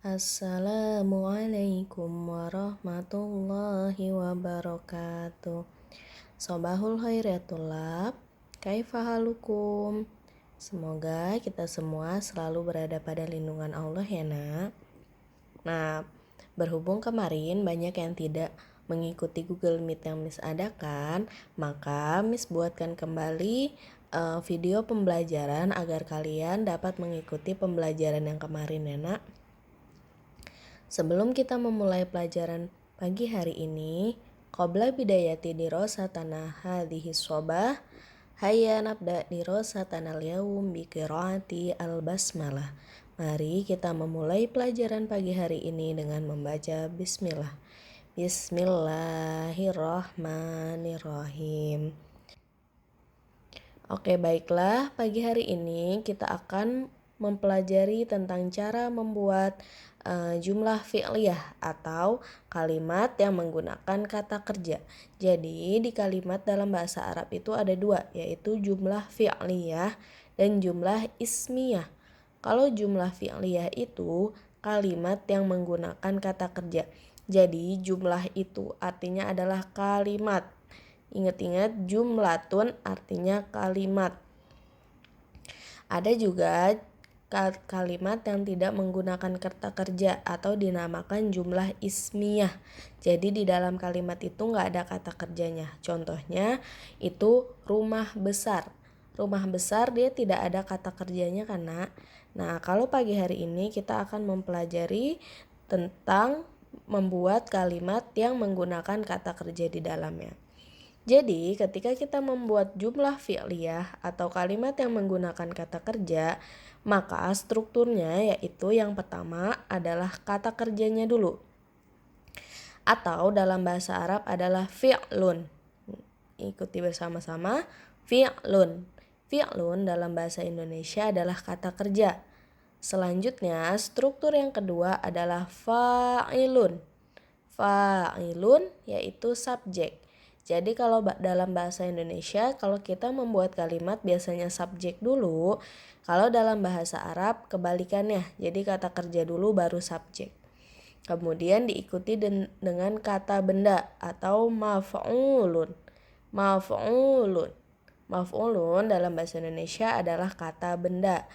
Assalamualaikum warahmatullahi wabarakatuh. Sobahul khair ya tulab. Kaifa halukum? Semoga kita semua selalu berada pada lindungan Allah ya nak. Nah, berhubung kemarin banyak yang tidak mengikuti Google Meet yang Miss adakan, maka Miss buatkan kembali video pembelajaran agar kalian dapat mengikuti pembelajaran yang kemarin ya nak. Sebelum kita memulai pelajaran pagi hari ini, qabla bidayati dirasatana hadhihi shobah, hayya nabda dirasatana al-yawm bi qiraati al-basmalah. Mari kita memulai pelajaran pagi hari ini dengan membaca bismillah. Bismillahirrahmanirrahim. Oke, baiklah, pagi hari ini kita akan mempelajari tentang cara membuat jumlah fi'liyah atau kalimat yang menggunakan kata kerja. Jadi di kalimat dalam bahasa Arab itu ada dua, yaitu jumlah fi'liyah dan jumlah ismiyah. Kalau jumlah fi'liyah itu kalimat yang menggunakan kata kerja. Jadi jumlah itu artinya adalah kalimat. Ingat-ingat, jumlatun artinya kalimat. Ada juga kalimat yang tidak menggunakan kata kerja atau dinamakan jumlah ismiyah. Jadi di dalam kalimat itu nggak ada kata kerjanya. Contohnya itu rumah besar. Rumah besar dia tidak ada kata kerjanya kan nak. Nah, kalau pagi hari ini kita akan mempelajari tentang membuat kalimat yang menggunakan kata kerja di dalamnya. Jadi ketika kita membuat jumlah fi'liyah atau kalimat yang menggunakan kata kerja, maka strukturnya yaitu yang pertama adalah kata kerjanya dulu. Atau dalam bahasa Arab adalah fi'lun. Ikuti bersama-sama, fi'lun. Fi'lun dalam bahasa Indonesia adalah kata kerja. Selanjutnya struktur yang kedua adalah fa'ilun. Fa'ilun yaitu subjek. Jadi kalau dalam bahasa Indonesia, kalau kita membuat kalimat biasanya subjek dulu. Kalau dalam bahasa Arab kebalikannya, jadi kata kerja dulu baru subjek. Kemudian diikuti dengan kata benda atau maf'ulun. Maf'ulun. Maf'ulun dalam bahasa Indonesia adalah kata benda.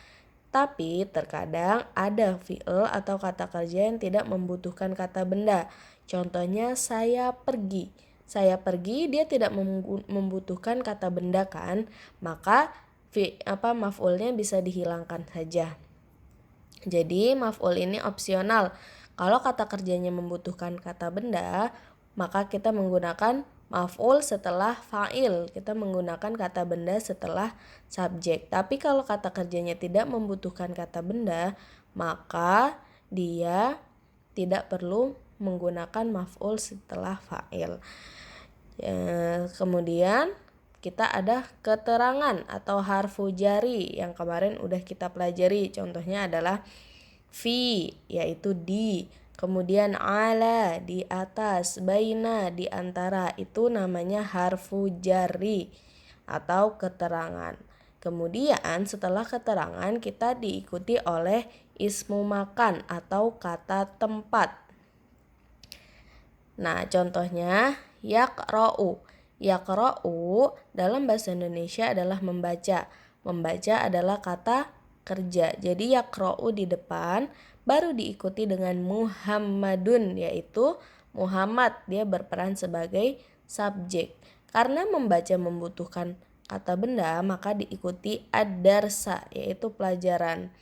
Tapi terkadang ada fi'il atau kata kerja yang tidak membutuhkan kata benda. Contohnya saya pergi. Saya pergi dia tidak membutuhkan kata benda kan, maka maf'ulnya bisa dihilangkan saja. Jadi maf'ul ini opsional. Kalau kata kerjanya membutuhkan kata benda, maka kita menggunakan maf'ul setelah fa'il. Kita menggunakan kata benda setelah subjek. Tapi kalau kata kerjanya tidak membutuhkan kata benda, maka dia tidak perlu menggunakan maf'ul setelah fa'il. Kemudian kita ada keterangan atau harfu jari yang kemarin udah kita pelajari. Contohnya adalah fi yaitu di, kemudian ala di atas, baina di antara, itu namanya harfu jari atau keterangan. Kemudian setelah keterangan kita diikuti oleh ismu makan atau kata tempat. Nah, contohnya yaqra'u. Yaqra'u dalam bahasa Indonesia adalah membaca. Membaca adalah kata kerja. Jadi yaqra'u di depan baru diikuti dengan Muhammadun, yaitu Muhammad, dia berperan sebagai subjek. Karena membaca membutuhkan kata benda, maka diikuti ad-darsa, yaitu pelajaran.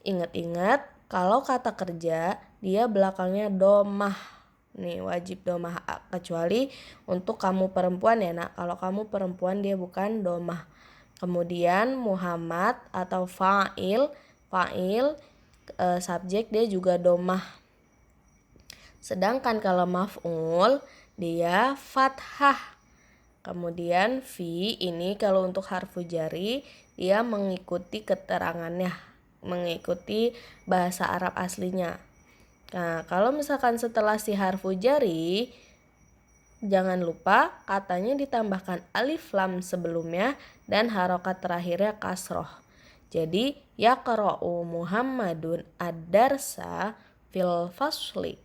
Ingat-ingat, kalau kata kerja dia belakangnya domah. Nih wajib domah, kecuali untuk kamu perempuan ya nak. Kalau kamu perempuan dia bukan domah. Kemudian Muhammad atau fa'il subjek dia juga domah. Sedangkan kalau maf'ul dia fathah. Kemudian fi ini kalau untuk harfu jari dia mengikuti keterangannya, mengikuti bahasa Arab aslinya. Nah, kalau misalkan setelah si harfu jari, jangan lupa katanya ditambahkan alif lam sebelumnya dan harokat terakhirnya kasroh. Jadi yaqra'u Muhammadun ad-darsa fil fasli.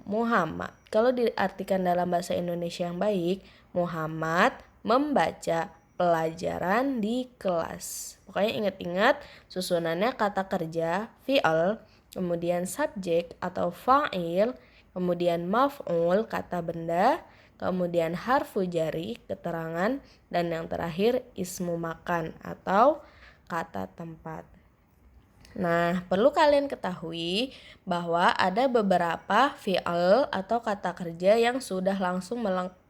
Muhammad. Kalau diartikan dalam bahasa Indonesia yang baik, Muhammad membaca pelajaran di kelas. Pokoknya ingat-ingat susunannya kata kerja, fi'al, kemudian subjek atau fa'il, kemudian maf'ul, kata benda, kemudian harfu jari, keterangan, dan yang terakhir ismu makan atau kata tempat. Nah, perlu kalian ketahui bahwa ada beberapa fi'al atau kata kerja yang sudah langsung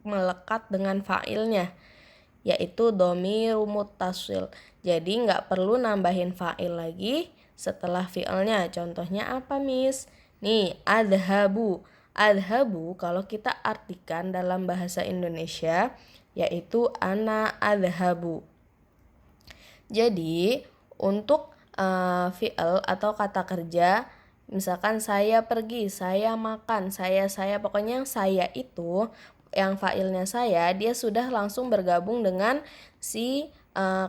melekat dengan fa'ilnya, yaitu dhomiru muttasil. Jadi nggak perlu nambahin fa'il lagi setelah fi'alnya. Contohnya apa, Miss? Nih, adhabu. Adhabu kalau kita artikan dalam bahasa Indonesia yaitu ana adhabu. Jadi, untuk fi'al atau kata kerja, misalkan saya pergi, saya makan, saya pokoknya yang saya itu, yang fa'ilnya saya, dia sudah langsung bergabung dengan si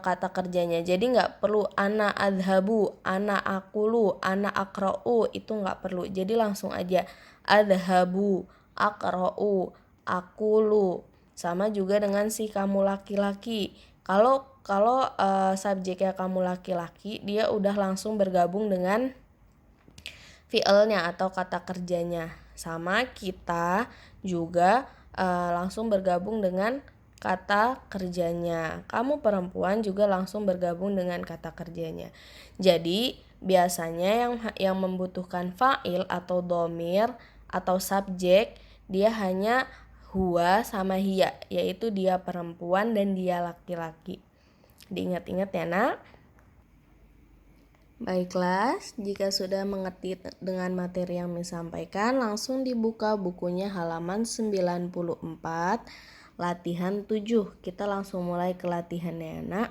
kata kerjanya. Jadi nggak perlu ana adhabu, ana akulu, ana akra'u, itu nggak perlu. Jadi langsung aja adhabu, akra'u, akulu. Sama juga dengan si kamu laki-laki. Kalau subjeknya kamu laki-laki, dia udah langsung bergabung dengan fi'ilnya atau kata kerjanya. Sama kita juga langsung bergabung dengan kata kerjanya. Kamu perempuan juga langsung bergabung dengan kata kerjanya. Jadi biasanya yang membutuhkan fa'il atau dhamir atau subjek, dia hanya huwa sama hiya, yaitu dia perempuan dan dia laki-laki. Diingat-ingat ya, Nak. Baiklah, jika sudah mengerti dengan materi yang disampaikan, langsung dibuka bukunya halaman 94, latihan 7. Kita langsung mulai ke latihannya ya, Nak.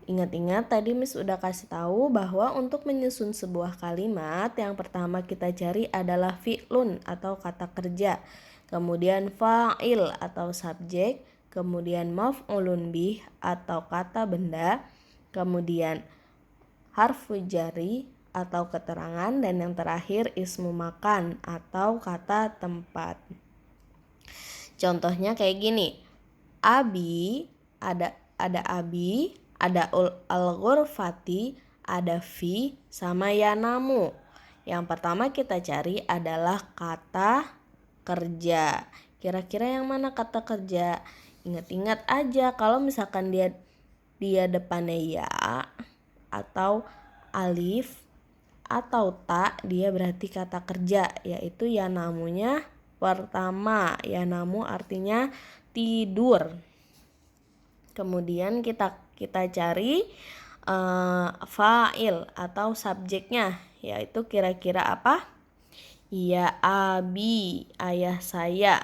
Ingat-ingat tadi Miss udah kasih tahu bahwa untuk menyusun sebuah kalimat, yang pertama kita cari adalah fi'lun atau kata kerja, kemudian fa'il atau subjek, kemudian maf'ulun bih atau kata benda, kemudian harfu jari atau keterangan, dan yang terakhir ismu makan atau kata tempat. Contohnya kayak gini. Abi, ada abi, ada al-ghurfati, ada fi, sama yanamu. Yang pertama kita cari adalah kata kerja. Kira-kira yang mana kata kerja? Ingat-ingat aja kalau misalkan dia depannya ya atau alif atau tak, dia berarti kata kerja, yaitu ya namunya pertama. Ya namu artinya tidur. Kemudian kita cari fa'il atau subjeknya, yaitu kira-kira apa? Ya abi, ayah saya.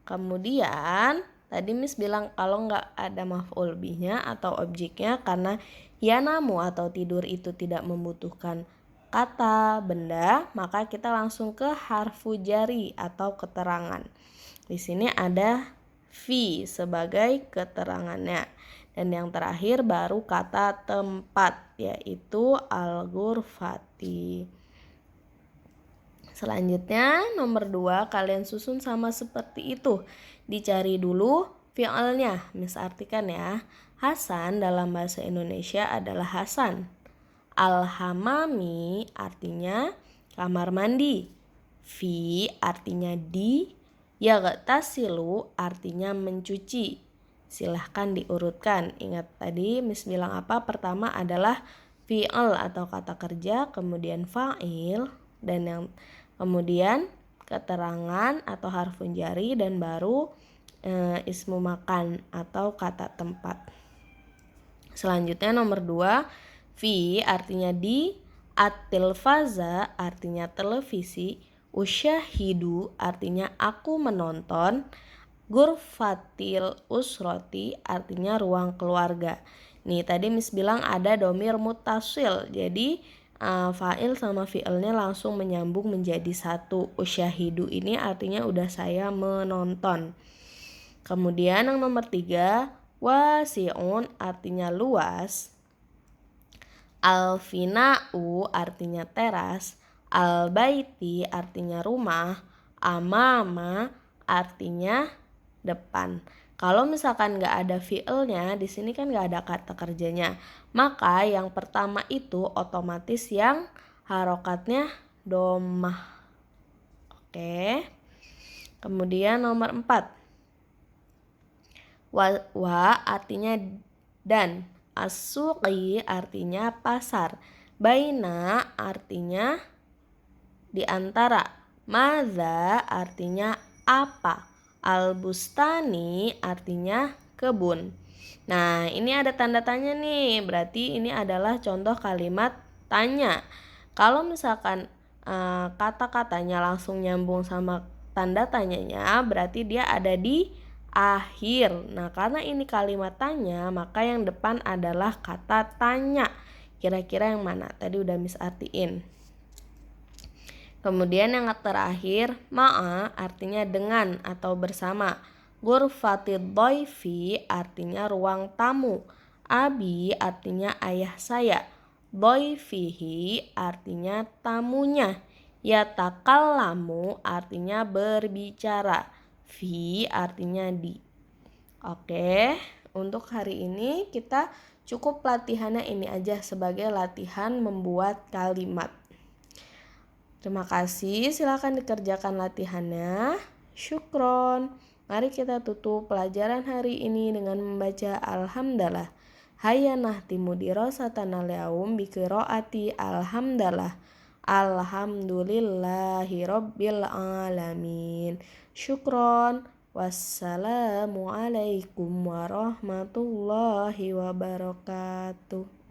Kemudian tadi Miss bilang kalau nggak ada maf'ul bihnya atau objeknya, karena yanamu atau tidur itu tidak membutuhkan kata benda, maka kita langsung ke harfu jari atau keterangan. Di sini ada fi sebagai keterangannya. Dan yang terakhir baru kata tempat, yaitu al-ghurfati. Selanjutnya nomor 2, kalian susun sama seperti itu. Dicari dulu fi'alnya. Miss artikan ya. Hasan dalam bahasa Indonesia adalah Hasan. Al-hamami artinya kamar mandi. Fi artinya di. Yaghtasilu artinya mencuci. Silahkan diurutkan. Ingat tadi Miss bilang apa? Pertama adalah fi'al atau kata kerja, kemudian fa'il, dan yang kemudian keterangan atau harfun jari, dan baru ismu makan atau kata tempat. Selanjutnya nomor 2, fi artinya di, at-tilfaza artinya televisi, usyahidu artinya aku menonton, ghurfatil usroti artinya ruang keluarga. Nih tadi Miss bilang ada dhamir muttasil, jadi fa'il sama fi'ilnya langsung menyambung menjadi satu. Usyahidu ini artinya udah saya menonton. Kemudian yang nomor 3, wasi'un artinya luas, al-fina'u artinya teras, Al-baiti artinya rumah, amama artinya depan. Kalau misalkan nggak ada fiilnya, di sini kan nggak ada kata kerjanya. Maka yang pertama itu otomatis yang harokatnya domah. Oke. Kemudian nomor 4. Wa artinya dan. As-suqi artinya pasar. Baina artinya di antara. Maza artinya apa. Al-bustani artinya kebun. Nah, ini ada tanda tanya nih. Berarti ini adalah contoh kalimat tanya. Kalau misalkan kata-katanya langsung nyambung sama tanda tanyanya, berarti dia ada di akhir. Nah, karena ini kalimat tanya, maka yang depan adalah kata tanya. Kira-kira yang mana? Tadi udah Miss artiin. Kemudian yang terakhir, ma'a artinya dengan atau bersama. Ghurfatid dhaifi artinya ruang tamu. Abi artinya ayah saya. Dhaifihi artinya tamunya. Yatakallamu artinya berbicara. Fi artinya di. Oke, untuk hari ini kita cukup latihannya ini aja sebagai latihan membuat kalimat. Terima kasih, silakan dikerjakan latihannya. Syukron. Mari kita tutup pelajaran hari ini dengan membaca Alhamdulillah. Hayya nahtimu dirasatana al-yaum bi qiraati alhamdulillah. Alhamdulillahi rabbil alamin. Syukron. Wassalamualaikum warahmatullahi wabarakatuh.